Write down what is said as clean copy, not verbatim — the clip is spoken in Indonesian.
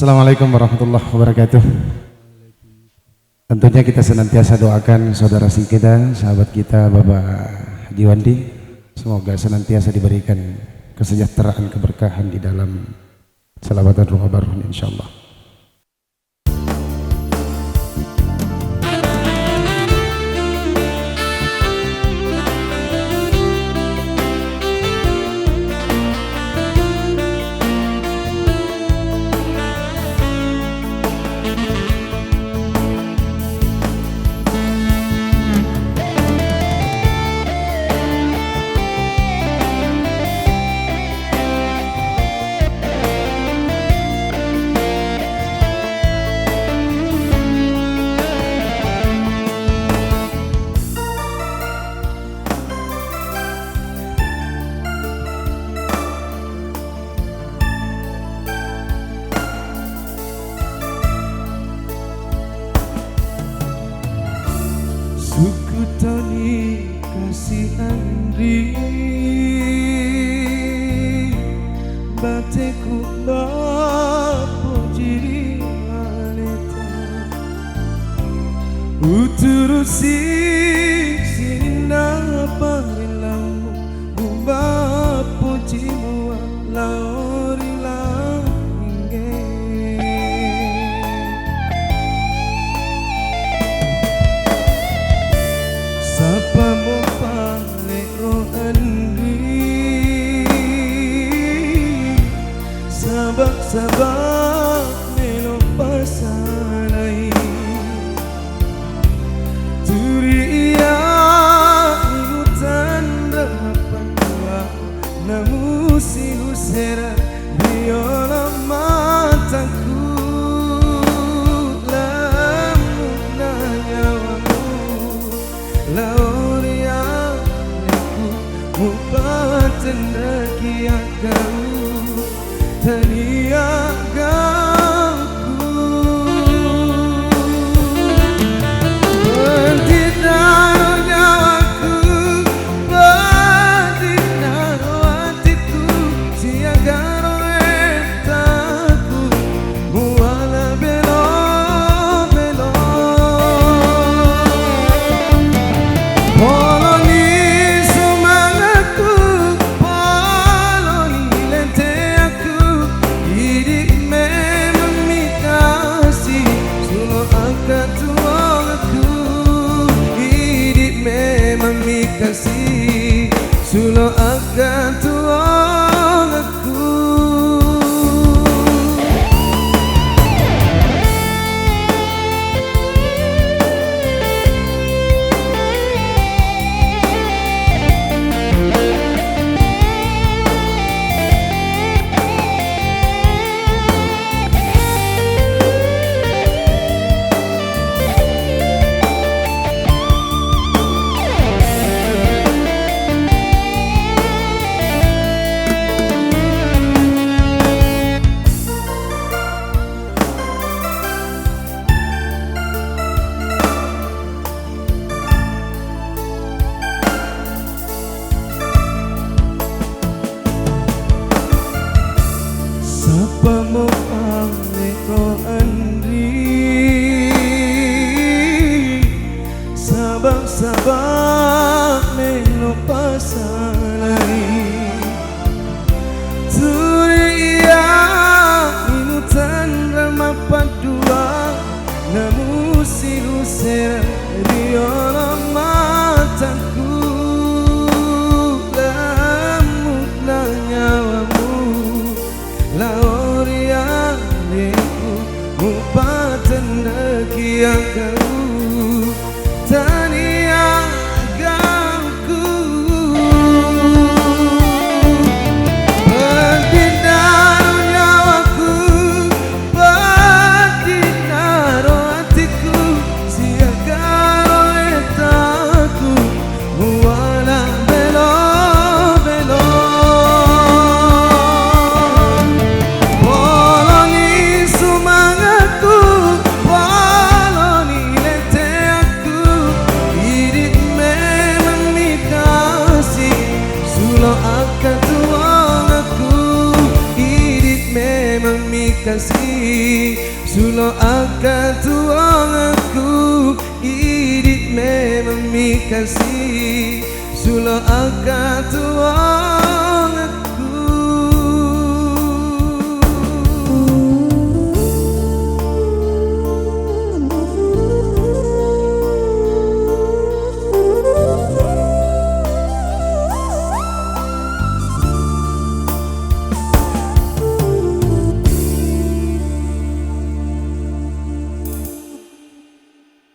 Assalamualaikum warahmatullahi wabarakatuh. Tentunya kita senantiasa doakan saudara kita, sahabat kita Bapak Haji Wandi, semoga senantiasa diberikan kesejahteraan, keberkahan di dalam selawatan ruh baruh insyaallah. Suku tani kasih andri bateku bapo jiri aleta uturusi sina parilau bapo jimu laori langge Sapa mo palero andri sabak-sabak melo pasanay turi iya inutan rapan tua namusi usera biola mataku lamuk na nyawamu lauriaku mupatan rakyatku taniagaku pentidaro nyawaku pentidaro hatiku siagaro etaku muala belo-belo poloni semangatku poloni lenteaku hidup memang mikasi sulo angkat tuangku hidup memang mikasi sulo angkat tuangku Sapa mo palero andri sabak-sabak melo pasanay turi iya inutan ramapan dua namusi usera biola mataku lamuk na nyawamu laurianeku mupatan rakyatku taniagaku pentidaro nyawaku pentidaro hatiku siagaro etaku muala belo-belo poloni semangatku poloni Sulo akan tuang aku idik memang mikasi. Sulo akan tuang